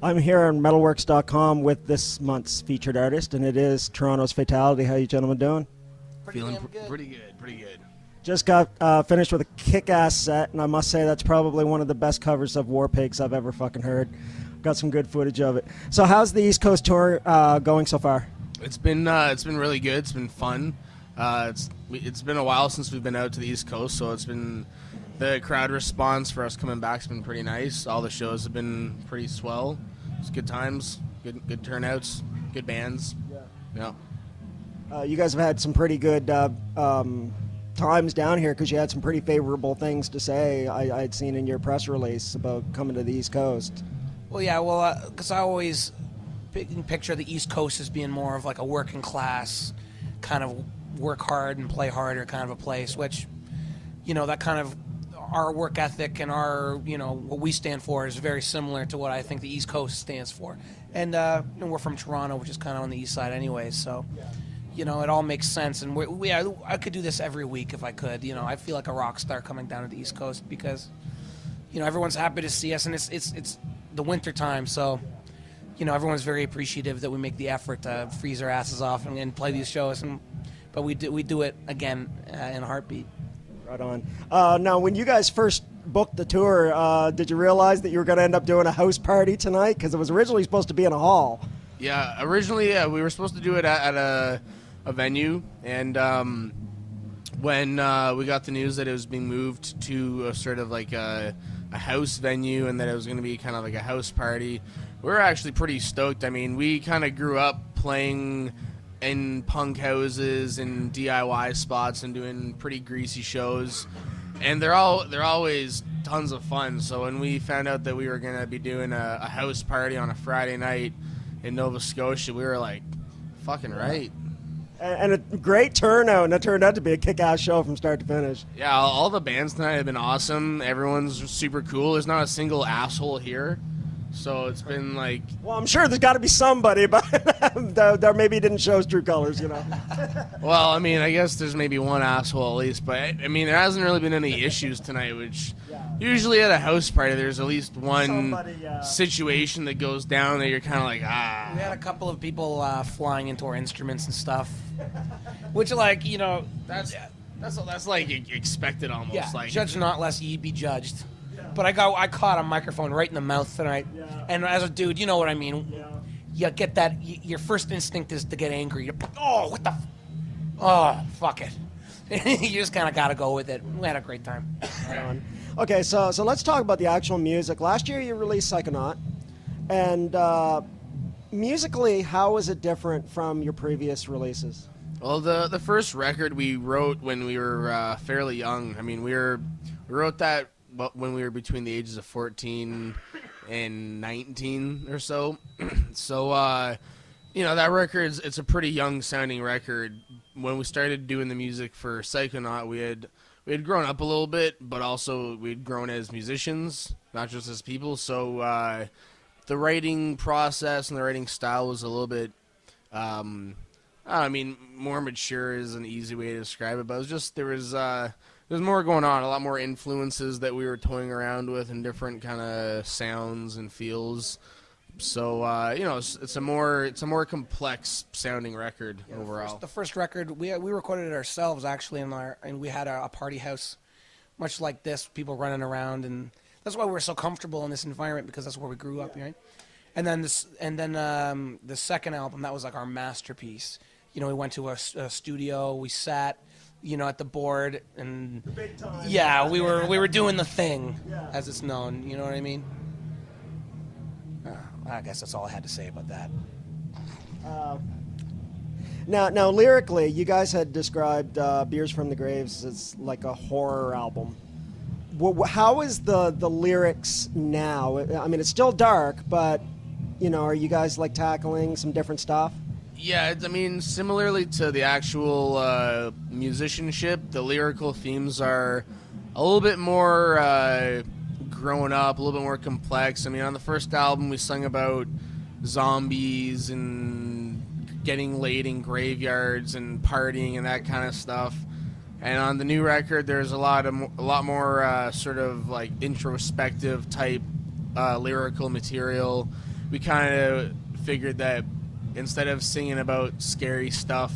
I'm here on Mettalworx.com with this month's featured artist, and it is Toronto's Fatality. How you gentlemen doing? Feeling pretty good. Just got finished with a kick-ass set, and I must say that's probably one of the best covers of War Pigs I've ever fucking heard. Got some good footage of it. So how's the East Coast tour going so far? It's been really good. It's been fun. It's been a while since we've been out to the East Coast, so it's been the crowd response for us coming back has been pretty nice. All the shows have been pretty swell. It's good times, good turnouts, good bands. Yeah. You guys have had some pretty good times down here because you had some pretty favorable things to say. I'd seen in your press release about coming to the East Coast. Well, yeah, because I always picture the East Coast as being more of like a working class, kind of work hard and play harder kind of a place, which, that kind of our work ethic and our, what we stand for is very similar to what I think the East Coast stands for. And we're from Toronto, which is kind of on the east side anyways, so, it all makes sense. And I could do this every week if I could. I feel like a rock star coming down to the East Coast because, everyone's happy to see us, and it's the winter time, so, everyone's very appreciative that we make the effort to freeze our asses off and play these shows, but we do it again in a heartbeat. Right on. Now, when you guys first booked the tour, did you realize that you were going to end up doing a house party tonight? Because it was originally supposed to be in a hall. Yeah, originally, we were supposed to do it at a venue, and when we got the news that it was being moved to a sort of like a house venue and that it was going to be kind of like a house party, we were actually pretty stoked. I mean, we kind of grew up playing in punk houses and DIY spots and doing pretty greasy shows, and they're always tons of fun. So when we found out that we were gonna be doing a house party on a Friday night in Nova Scotia, we were like, fucking right. And a great turnout, and it turned out to be a kick-ass show from start to finish. Yeah, all the bands tonight have been awesome. Everyone's super cool. There's not a single asshole here. So it's been like... Well, I'm sure there's got to be somebody, but that maybe didn't show his true colors, Well, I mean, I guess there's maybe one asshole at least, but I mean, there hasn't really been any issues tonight, which usually at a house party there's at least one situation that goes down that you're kind of like, ah. We had a couple of people flying into our instruments and stuff, which that's like expected almost. Yeah, like judge not lest ye be judged. But I caught a microphone right in the mouth tonight, and as a dude, you know what I mean. You get that. Your first instinct is to get angry. What the? Fuck it. You just kind of got to go with it. We had a great time. Okay, so let's talk about the actual music. Last year you released Psychonaut, and musically, how was it different from your previous releases? Well, the first record we wrote when we were fairly young. I mean, we wrote that when we were between the ages of 14 and 19 or so. So, that record, it's a pretty young sounding record. When we started doing the music for Psychonaut, we had grown up a little bit, but also we'd grown as musicians, not just as people. So the writing process and the writing style was a little bit, more mature is an easy way to describe it, but it was just, there's more going on, a lot more influences that we were toying around with and different kind of sounds and feels. So, it's a more complex sounding record overall. The first record, we recorded it ourselves actually, and we had a party house, much like this, people running around, and that's why we're so comfortable in this environment because that's where we grew up, right? And then the second album, that was like our masterpiece. We went to a studio, we sat, at the board, and the big time. Yeah, we were doing the thing, as it's known. You know what I mean? I guess that's all I had to say about that. Now, lyrically, you guys had described Beers from the Graves as like a horror album. How is the lyrics now? I mean, it's still dark, but are you guys like tackling some different stuff? Yeah, I mean, similarly to the actual musicianship, the lyrical themes are a little bit more grown up, a little bit more complex. I mean, on the first album, we sung about zombies and getting laid in graveyards and partying and that kind of stuff. And on the new record, there's a lot more sort of like introspective type lyrical material. we kind of figured that instead of singing about scary stuff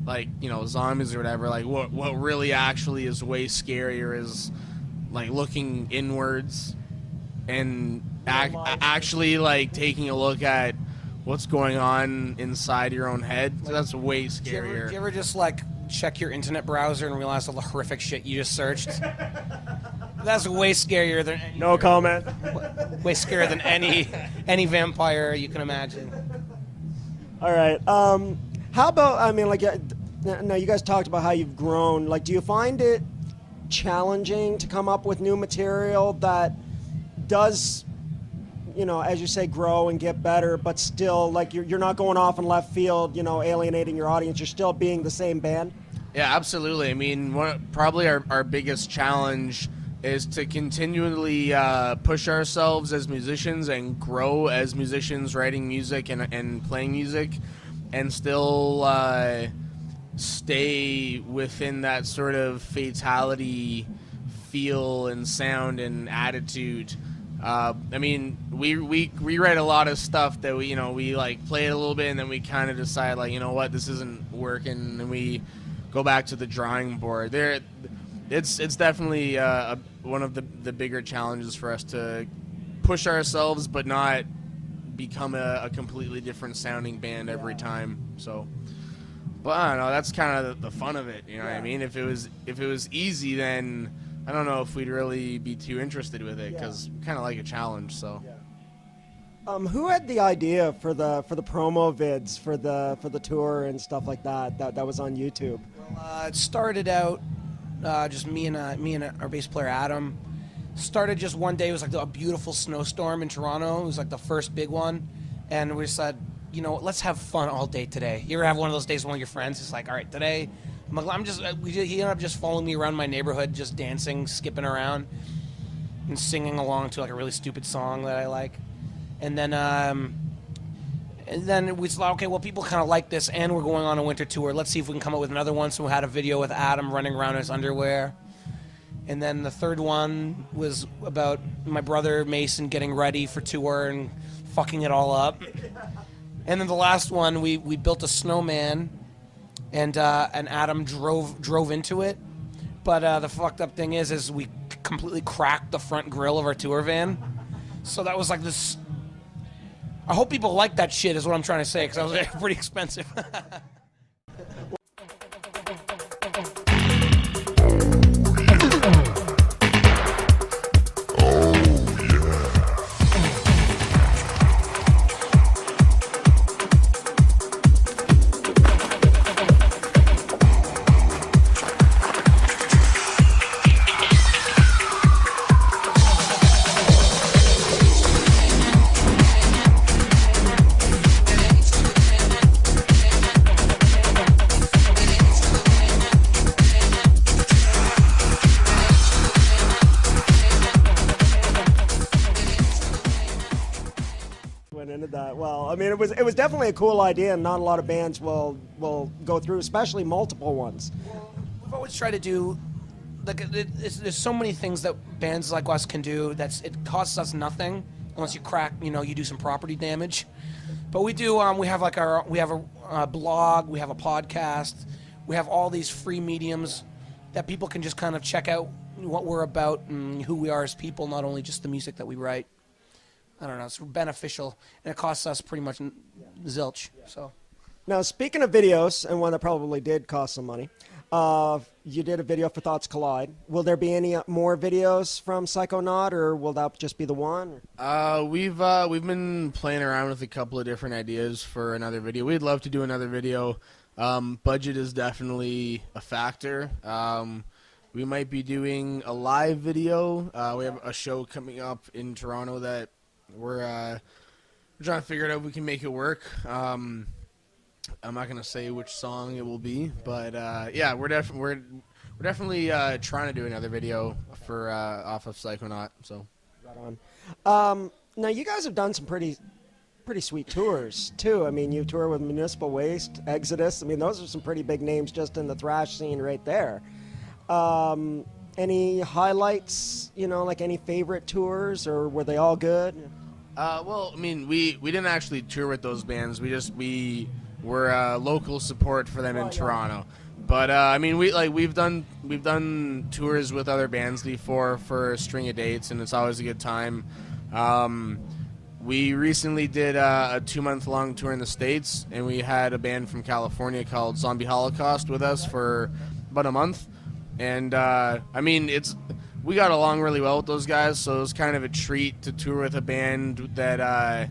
like, you know, zombies or whatever, like what really actually is way scarier is like looking inwards and actually like taking a look at what's going on inside your own head. So that's way scarier. Do you ever just like check your internet browser and realize all the horrific shit you just searched? That's way scarier than No comment. way scarier than any vampire you can imagine. All right. How about, I mean, like, now you guys talked about how you've grown. Like, do you find it challenging to come up with new material that does, you know, as you say, grow and get better, but still, like, you're not going off in left field, you know, alienating your audience. You're still being the same band? Yeah, absolutely. I mean, probably our biggest challenge is to continually push ourselves as musicians and grow as musicians, writing music and playing music, and still stay within that sort of Fatality feel and sound and attitude. I mean, we write a lot of stuff that we like play it a little bit and then we kind of decide, like, you know what, this isn't working, and we go back to the drawing board. It's definitely one of the bigger challenges for us to push ourselves, but not become a completely different sounding band every time. So, but I don't know. That's kind of the fun of it. You know what I mean? If it was easy, then I don't know if we'd really be too interested with it, because we kind of like a challenge. So. Who had the idea for the promo vids for the tour and stuff like that was on YouTube? Well, it started out just me and our bass player Adam. Started just one day. It was like a beautiful snowstorm in Toronto. It was like the first big one, and we said, you know, let's have fun all day today. You ever have one of those days with one of your friends? It's like, all right, today, he ended up just following me around my neighborhood, just dancing, skipping around, and singing along to like a really stupid song that I like. And then we thought, okay, well, people kind of like this, and we're going on a winter tour. Let's see if we can come up with another one. So we had a video with Adam running around in his underwear. And then the third one was about my brother Mason getting ready for tour and fucking it all up. And then the last one, we built a snowman, and Adam drove into it. But the fucked up thing is we completely cracked the front grill of our tour van. So that was like this. I hope people like that shit, is what I'm trying to say, because that was pretty expensive. Into that. Well, I mean, it was definitely a cool idea, and not a lot of bands will go through, especially multiple ones. We've always tried to do, like, there's so many things that bands like us can do it costs us nothing unless you crack, you do some property damage. But we do. We have a blog, we have a podcast, we have all these free mediums that people can just kind of check out what we're about and who we are as people, not only just the music that we write. I don't know, it's beneficial, and it costs us pretty much zilch. So, now, speaking of videos, and one that probably did cost some money, you did a video for Thoughts Collide. Will there be any more videos from Psychonaut, or will that just be the one? We've been playing around with a couple of different ideas for another video. We'd love to do another video. Budget is definitely a factor. We might be doing a live video. We have a show coming up in Toronto that we're trying to figure it out if we can make it work. I'm not gonna say which song it will be, but yeah, we're definitely trying to do another video for off of Psychonaut. So, right on. Now you guys have done some pretty sweet tours too. I mean, you tour with Municipal Waste, Exodus. I mean, those are some pretty big names just in the thrash scene right there. Any highlights? Like any favorite tours, or were they all good? Well, I mean, we didn't actually tour with those bands. We were local support for them in Toronto. But I mean, we've done tours with other bands before for a string of dates, and it's always a good time. We recently did a 2-month-long tour in the States, and we had a band from California called Zombie Holocaust with us for about a month. And I mean, we got along really well with those guys, so it was kind of a treat to tour with a band that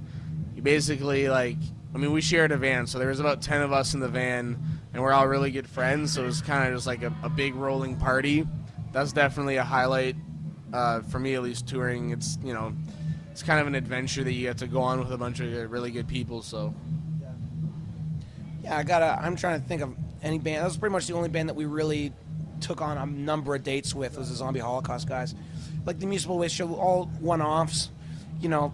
you basically like. I mean, we shared a van, so there was about 10 of us in the van, and we're all really good friends. So it was kind of just like a big rolling party. That's definitely a highlight for me, at least touring. It's it's kind of an adventure that you get to go on with a bunch of really good people. So yeah, I'm trying to think of any band. That was pretty much the only band that we really took on a number of dates with, was the Zombie Holocaust guys. Like the Municipal Waste show, all one-offs.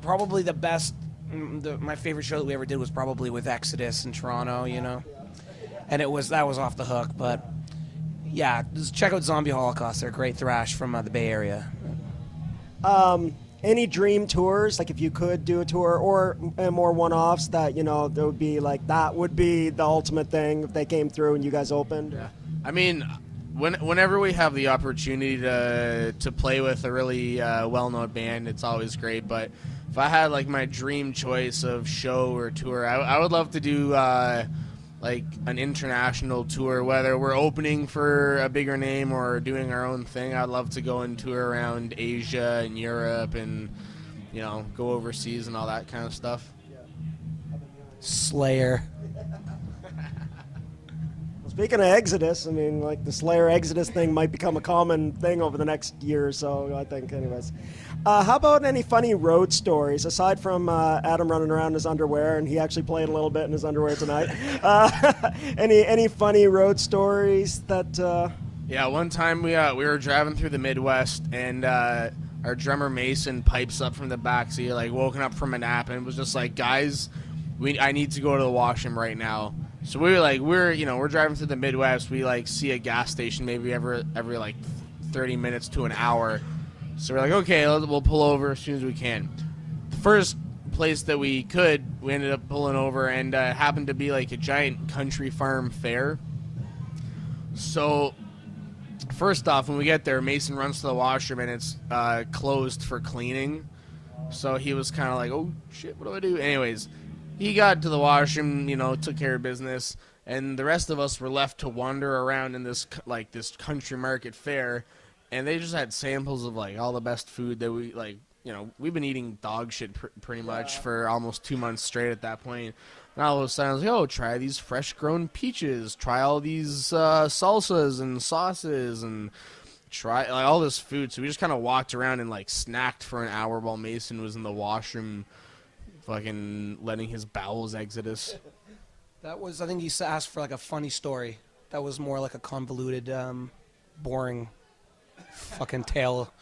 Probably the best, my favorite show that we ever did was probably with Exodus in Toronto, and that was off the hook. But yeah, just check out Zombie Holocaust. They're a great thrash from the Bay Area. Any dream tours, like if you could do a tour, or more one-offs that there would be like, that would be the ultimate thing if they came through and you guys opened? Yeah, I mean, whenever we have the opportunity to play with a really well-known band, it's always great. But if I had like my dream choice of show or tour, I would love to do like an international tour, whether we're opening for a bigger name or doing our own thing. I'd love to go and tour around Asia and Europe and go overseas and all that kind of stuff. Slayer. Speaking of Exodus, I mean, like the Slayer Exodus thing might become a common thing over the next year or so, I think, anyways. How about any funny road stories, aside from Adam running around in his underwear, and he actually played a little bit in his underwear tonight? Any funny road stories that... Yeah, one time we were driving through the Midwest, and our drummer Mason pipes up from the back, so he woken up from a nap, and was just like, guys, I need to go to the washroom right now. So we're driving through the Midwest. We see a gas station maybe every 30 minutes to an hour. So we're like, okay, we'll pull over as soon as we can. The first place that we ended up pulling over, and happened to be like a giant country farm fair. So first off, when we get there, Mason runs to the washroom and it's closed for cleaning. So he was kind of like, oh shit, what do I do? Anyways, he got to the washroom, took care of business, and the rest of us were left to wander around in this country market fair, and they just had samples of all the best food that we've been eating dog shit pretty much for almost 2 months straight at that point. And all of a sudden I was like, oh, try these fresh grown peaches, try all these salsas and sauces, and try all this food. So we just kind of walked around and snacked for an hour while Mason was in the washroom fucking letting his bowels exodus. That was, I think he asked for a funny story. That was more like a convoluted, boring fucking tale.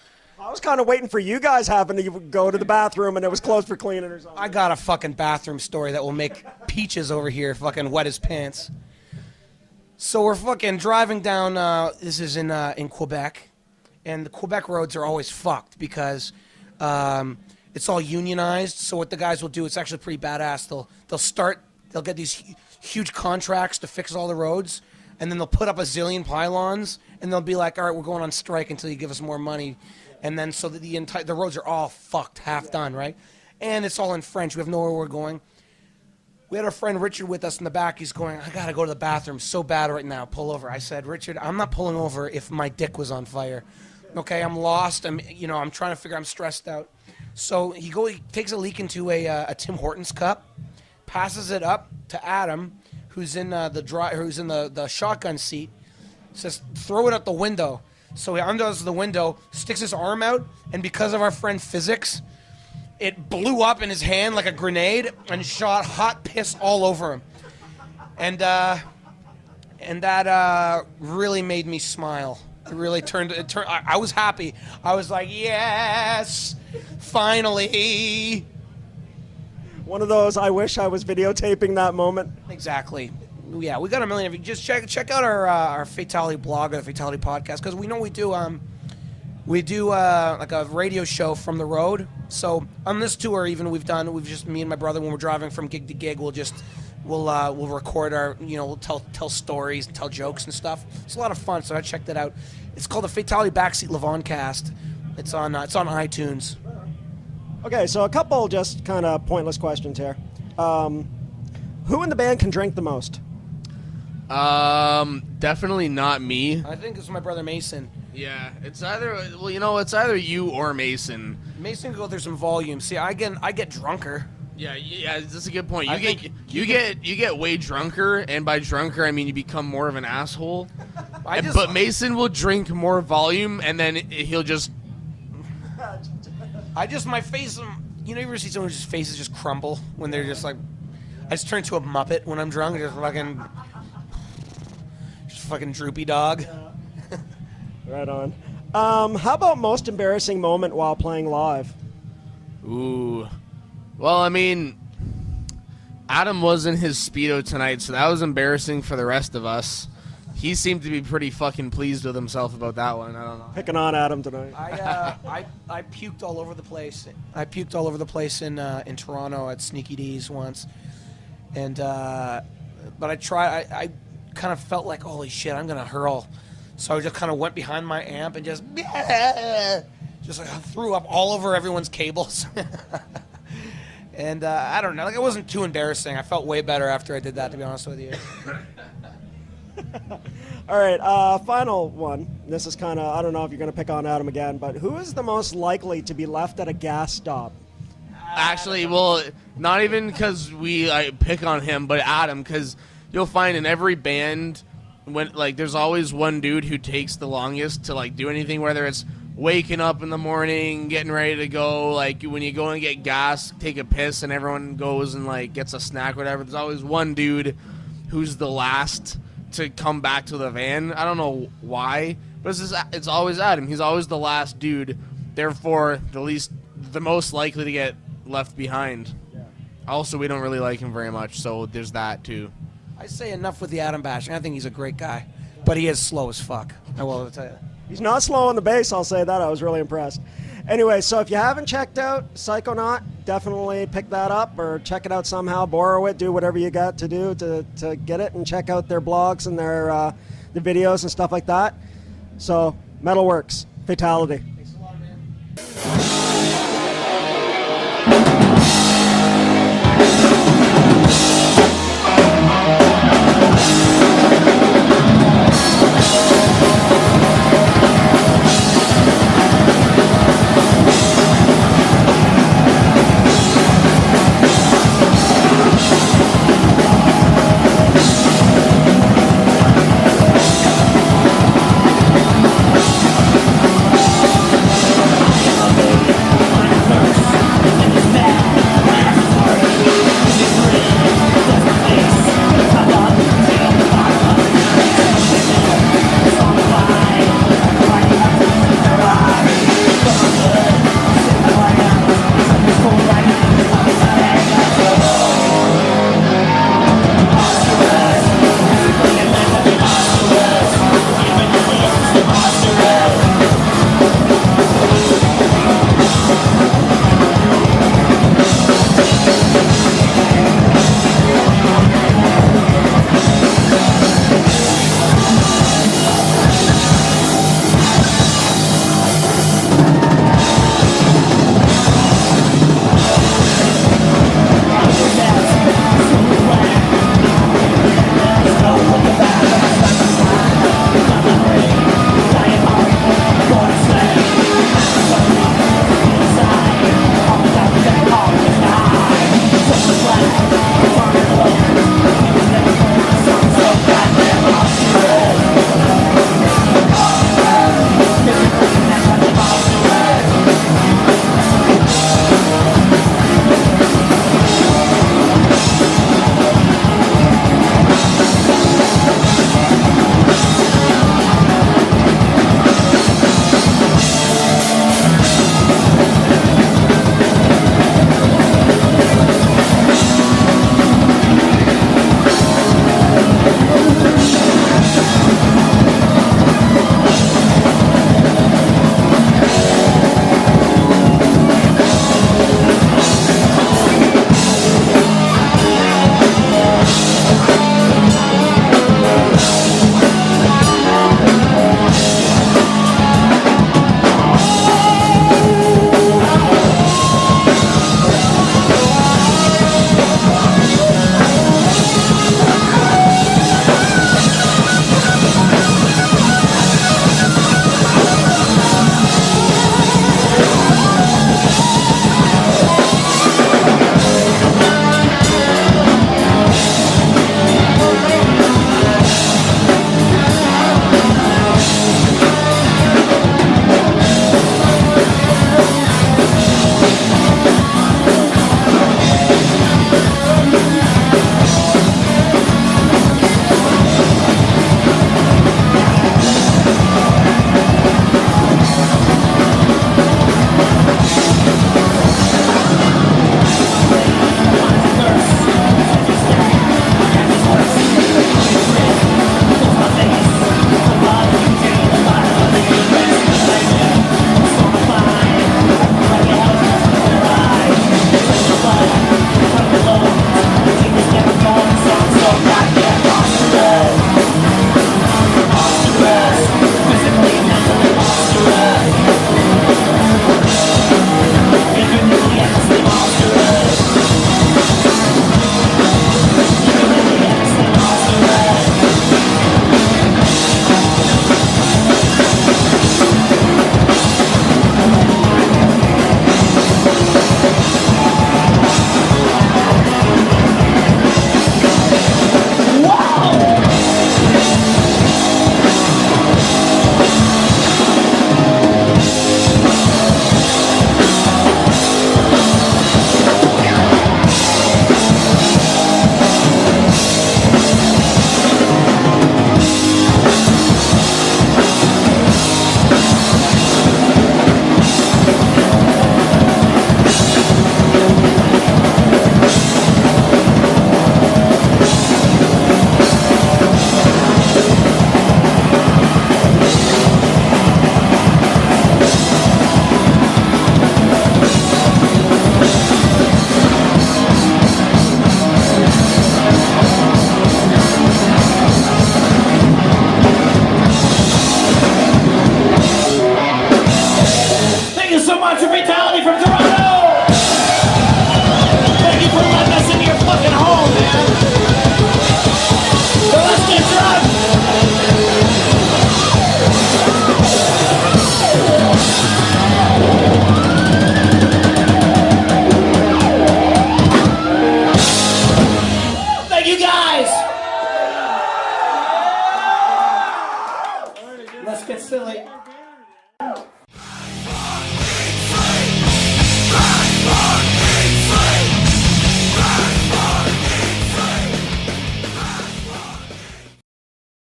I was kind of waiting for you guys having to go to the bathroom and it was closed for cleaning or something. I got a fucking bathroom story that will make Peaches over here fucking wet his pants. So we're fucking driving down, this is in Quebec, and the Quebec roads are always fucked because it's all unionized. So what the guys will do, it's actually pretty badass. They'll get these huge contracts to fix all the roads, and then they'll put up a zillion pylons, and they'll be like, all right, we're going on strike until you give us more money. And then so that the roads are all fucked, half done, right? And it's all in French. We have nowhere we're going. We had our friend Richard with us in the back. He's going, I gotta go to the bathroom so bad right now. Pull over. I said, Richard, I'm not pulling over if my dick was on fire. Okay, I'm lost. I'm trying to figure. I'm stressed out. So he takes a leak into a Tim Hortons cup, passes it up to Adam, who's in the shotgun seat. Says, throw it out the window. So he undoes the window, sticks his arm out, and because of our friend physics, it blew up in his hand like a grenade and shot hot piss all over him. And that really made me smile. It really turned. I was happy. I was like, yes, finally. One of those, I wish I was videotaping that moment. Exactly. Yeah, we got a million of you. Just check out our Fatality blog or the Fatality podcast, because we know we do like a radio show from the road So on this tour, even we've just me and my brother, when we're driving from gig to gig, we'll record our, we'll tell stories and tell jokes and stuff. It's a lot of fun. So I checked it out. It's called the Fatality Backseat Levon Cast. It's on iTunes. Okay, so a couple just kind of pointless questions here. Who in the band can drink the most? Definitely not me. I think it's my brother Mason. Yeah, it's either you or Mason. Mason can go through some volume. See, I get drunker. Yeah, that's a good point. I You get way drunker, and by drunker I mean you become more of an asshole. But Mason will drink more volume, and then he'll just. My face. You ever see someone's faces just crumble when they're just like. I just turn to a Muppet when I'm drunk. Just fucking droopy dog. Right on. How about most embarrassing moment while playing live? Ooh. Well, I mean, Adam was in his Speedo tonight, so that was embarrassing for the rest of us. He seemed to be pretty fucking pleased with himself about that one. I don't know. Picking on Adam tonight. I puked all over the place. I puked all over the place in Toronto at Sneaky D's once, and but I tried. I kind of felt like, holy shit, I'm gonna hurl. So I just kind of went behind my amp and just like I threw up all over everyone's cables. And I don't know, like it wasn't too embarrassing. I felt way better after I did that, to be honest with you. All right, final one. This is kind of, I don't know if you're going to pick on Adam again, but who is the most likely to be left at a gas stop? Actually, well, not even because I pick on him, but Adam, because you'll find in every band, when there's always one dude who takes the longest to do anything, whether it's waking up in the morning, getting ready to go, when you go and get gas, take a piss, and everyone goes and gets a snack, whatever. There's always one dude who's the last to come back to the van. I don't know why, but it's always Adam. He's always the last dude, therefore the most likely to get left behind. Yeah. Also, we don't really like him very much, so there's that too. I say enough with the Adam bashing. I think he's a great guy, but he is slow as fuck. I will tell you. He's not slow on the bass, I'll say that. I was really impressed. Anyway, so if you haven't checked out Psychonaut, definitely pick that up or check it out somehow, borrow it, do whatever you got to do to get it, and check out their blogs and their videos and stuff like that. So, Mettalworx, Fatality.